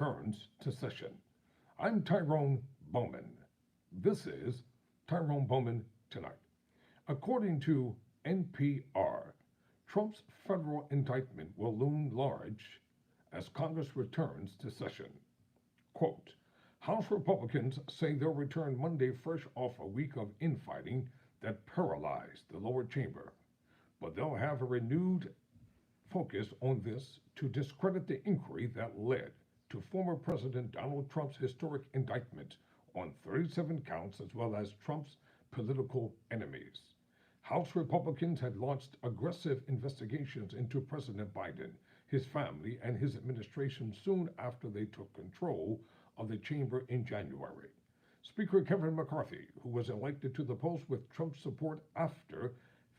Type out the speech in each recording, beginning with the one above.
returns to session. I'm Tyrone Bowman. This is Tyrone Bowman Tonight. According to NPR, Trump's federal indictment will loom large as Congress returns to session. Quote, House Republicans say they'll return Monday fresh off a week of infighting that paralyzed the lower chamber, but they'll have a renewed focus on this to discredit the inquiry that led to former President Donald Trump's historic indictment on 37 counts as well as Trump's political enemies. House Republicans had launched aggressive investigations into President Biden, his family, and his administration soon after they took control of the chamber in January. Speaker Kevin McCarthy, who was elected to the post with Trump's support after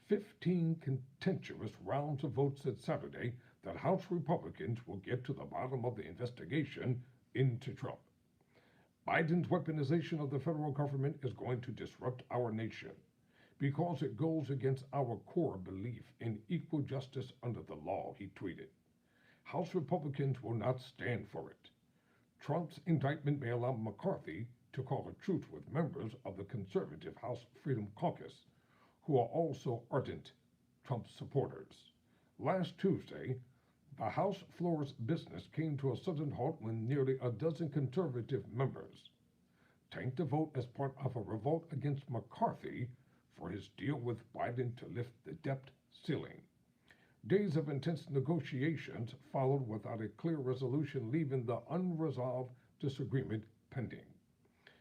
15 contentious rounds of votes, said Saturday that House Republicans will get to the bottom of the investigation into Trump. Biden's weaponization of the federal government is going to disrupt our nation because it goes against our core belief in equal justice under the law, he tweeted. House Republicans will not stand for it. Trump's indictment may allow McCarthy to call a truce with members of the conservative House Freedom Caucus, who are also ardent Trump supporters. Last Tuesday, the House floor's business came to a sudden halt when nearly a dozen conservative members tanked a vote as part of a revolt against McCarthy for his deal with Biden to lift the debt ceiling. Days of intense negotiations followed without a clear resolution, leaving the unresolved disagreement pending.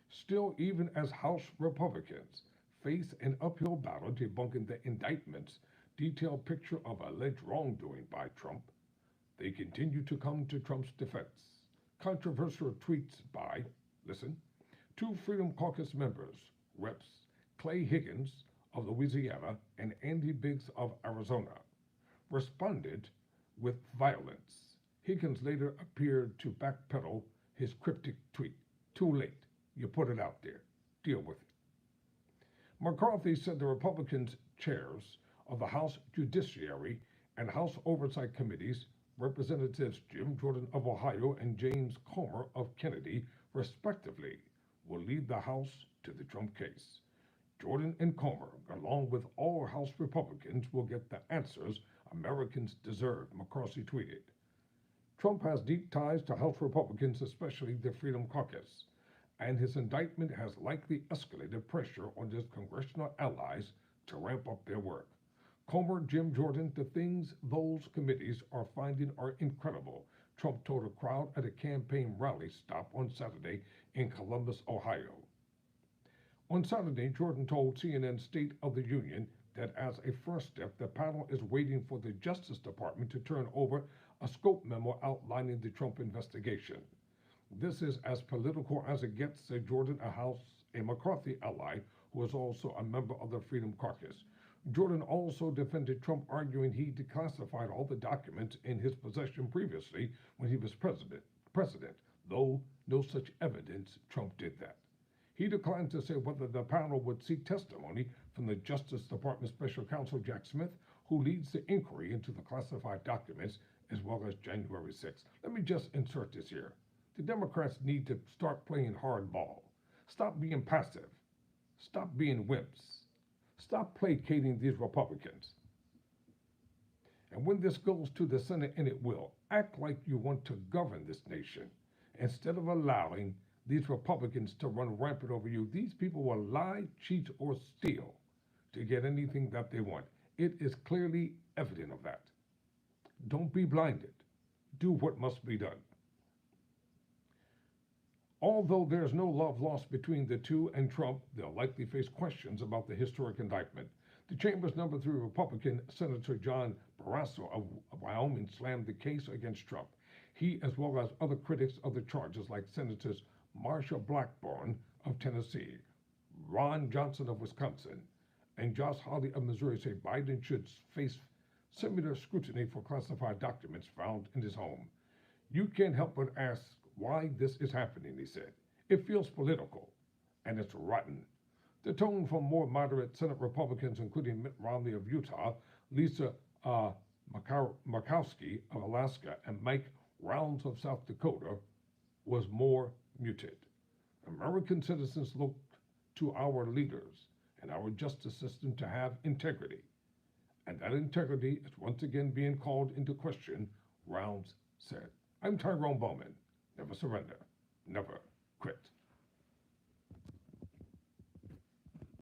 Still, even as House Republicans face an uphill battle debunking the indictment's detailed picture of alleged wrongdoing by Trump, they continue to come to Trump's defense. Controversial tweets by, listen, two Freedom Caucus members, Reps Clay Higgins of Louisiana and Andy Biggs of Arizona, responded with violence. Higgins later appeared to backpedal his cryptic tweet. Too late. You put it out there. Deal with it. McCarthy said the Republicans' chairs of the House Judiciary and House Oversight Committees, Representatives Jim Jordan of Ohio and James Comer of Kennedy, respectively, will lead the House to the Trump case. Jordan and Comer, along with all House Republicans, will get the answers Americans deserve, McCarthy tweeted. Trump has deep ties to House Republicans, especially the Freedom Caucus, and his indictment has likely escalated pressure on his congressional allies to ramp up their work. Comer, Jim Jordan, the things those committees are finding are incredible, Trump told a crowd at a campaign rally stop on Saturday in Columbus, Ohio. On Saturday, Jordan told CNN State of the Union that as a first step, the panel is waiting for the Justice Department to turn over a scope memo outlining the Trump investigation. This is as political as it gets, said Jordan, a McCarthy ally who is also a member of the Freedom Caucus. Jordan also defended Trump, arguing he declassified all the documents in his possession previously when he was president, though no such evidence Trump did that. He declined to say whether the panel would seek testimony from the Justice Department Special Counsel Jack Smith, who leads the inquiry into the classified documents, as well as January 6th. Let me just insert this here. The Democrats need to start playing hardball. Stop being passive. Stop being wimps. Stop placating these Republicans. And when this goes to the Senate, and it will, act like you want to govern this nation instead of allowing these Republicans to run rampant over you. These people will lie, cheat, or steal to get anything that they want. It is clearly evident of that. Don't be blinded. Do what must be done. Although there's no love lost between the two and Trump, they'll likely face questions about the historic indictment. The chamber's number 3 Republican, Senator John Barrasso of Wyoming, slammed the case against Trump. He, as well as other critics of the charges like Senators Marsha Blackburn of Tennessee, Ron Johnson of Wisconsin, and Josh Hawley of Missouri, say Biden should face similar scrutiny for classified documents found in his home. You can't help but ask why this is happening, he said. It feels political, and it's rotten. The tone from more moderate Senate Republicans, including Mitt Romney of Utah, Lisa Murkowski of Alaska, and Mike Rounds of South Dakota, was more muted. American citizens looked to our leaders and our justice system to have integrity. And that integrity is once again being called into question, Rounds said. I'm Tyrone Bowman. Never surrender. Never quit.